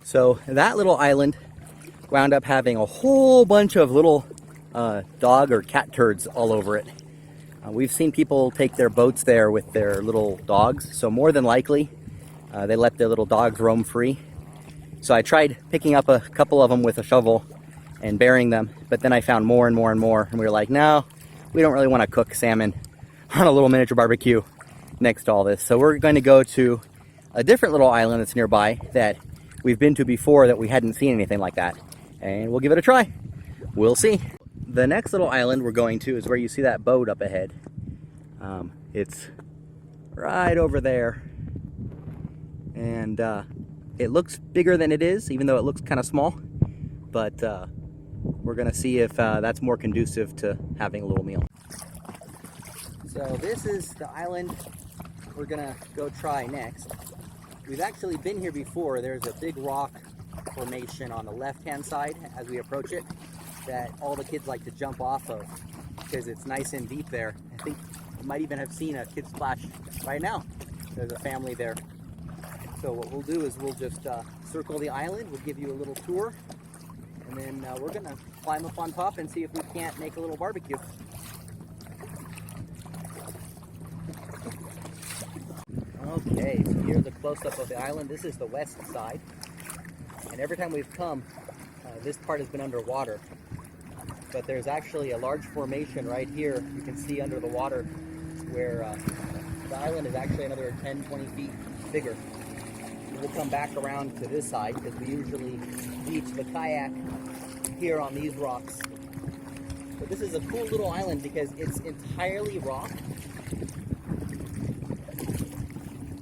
So that little island wound up having a whole bunch of little dog or cat turds all over it. We've seen people take their boats there with their little dogs, so more than likely they let their little dogs roam free. So I tried picking up a couple of them with a shovel and burying them, but then I found more and more and more, and we were like, no, we don't really want to cook salmon on a little miniature barbecue next to all this. So we're going to go to a different little island that's nearby that we've been to before that we hadn't seen anything like that, and we'll give it a try. We'll see. The next little island we're going to is where you see that boat up ahead. It's right over there, and it looks bigger than it is, even though it looks kind of small, but we're gonna see if that's more conducive to having a little meal. So this is the island we're gonna go try next. We've actually been here before. There's a big rock formation on the left-hand side as we approach it that all the kids like to jump off of because it's nice and deep there. I think you might even have seen a kid splash right now. There's a family there. So what we'll do is we'll just circle the island. We'll give you a little tour, and then we're gonna climb up on top and see if we can't make a little barbecue. Okay, so here's a close-up of the island. This is the west side, and every time we've come, this part has been underwater. But there's actually a large formation right here. You can see under the water where the island is actually another 10, 20 feet bigger. We'll come back around to this side because we usually beach the kayak here on these rocks. But this is a cool little island because it's entirely rock,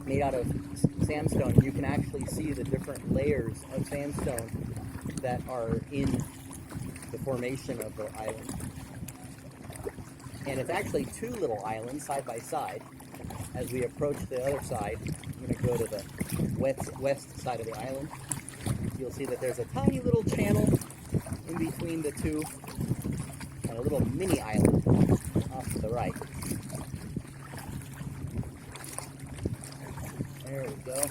made out of sandstone. You can actually see the different layers of sandstone that are in the formation of the island. And it's actually two little islands side by side. As we approach the other side, I'm going to go to the west side of the island. You'll see that there's a tiny little channel in between the two, and a little mini island off to the right. There we go.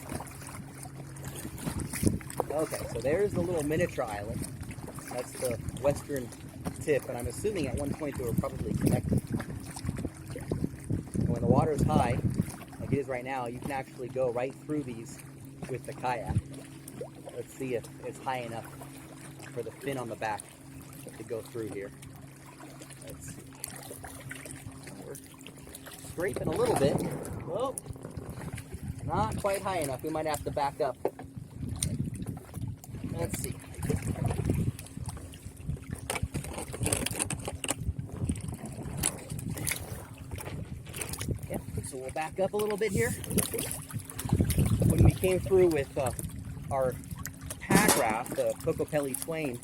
Okay, so there's the little miniature island. That's the western tip, and I'm assuming at one point they were probably connected. And when the water's high, like it is right now, you can actually go right through these with the kayak. Let's see if it's high enough for the fin on the back to go through here. Let's see. We're scraping a little bit. Oh, not quite high enough. We might have to back up. Let's see. Yep, so we'll back up a little bit here. When we came through with our pack raft, the Kokopelli Twain,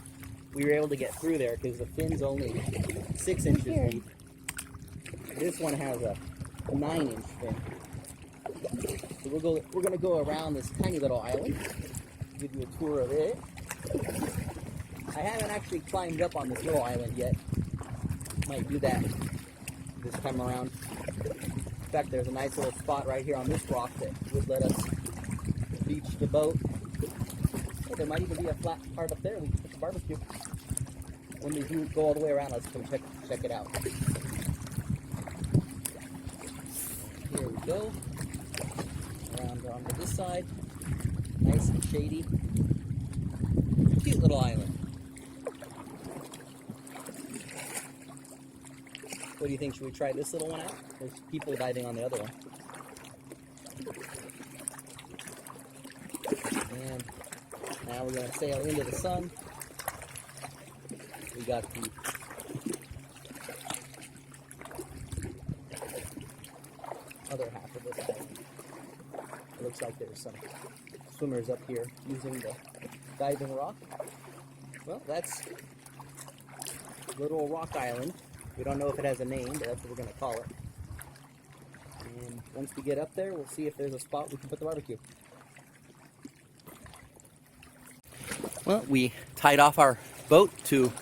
we were able to get through there because the fin's only 6 inches deep. This one has a 9-inch fin. So we're going to go around this tiny little island, give you a tour of it. I haven't actually climbed up on this little island yet. Might do that this time around. In fact, there's a nice little spot right here on this rock that would let us beach the boat. Oh, there might even be a flat part up there we can put the barbecue. When we do go all the way around, let's come check it out. Here we go. Around onto this side. Nice and shady. Cute little island. What do you think? Should we try this little one out? There's people diving on the other one. And now we're going to sail into the sun. We got the other half of this island. It looks like there's some swimmers up here using the diving rock. Well, that's Little Rock Island. We don't know if it has a name, but that's what we're going to call it. And once we get up there, we'll see if there's a spot we can put the barbecue. Well, we tied off our boat to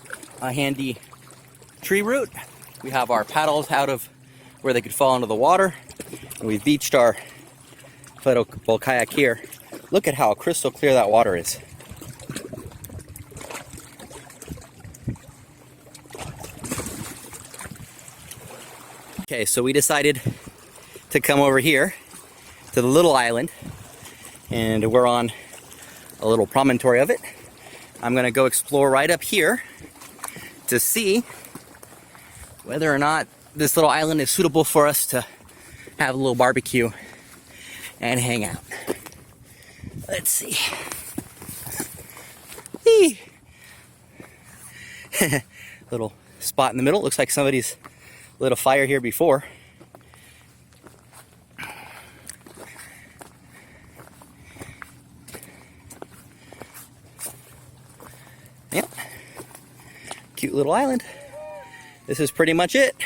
a handy tree root. We have our paddles out of where they could fall into the water. And we've beached our floatable kayak here. Look at how crystal clear that water is. Okay, so we decided to come over here to the little island, and we're on a little promontory of it. I'm gonna go explore right up here to see whether or not this little island is suitable for us to have a little barbecue and hang out. Let's see. Whee! Little spot in the middle. Looks like somebody's lit a fire here before. Yep. Cute little island. This is pretty much it.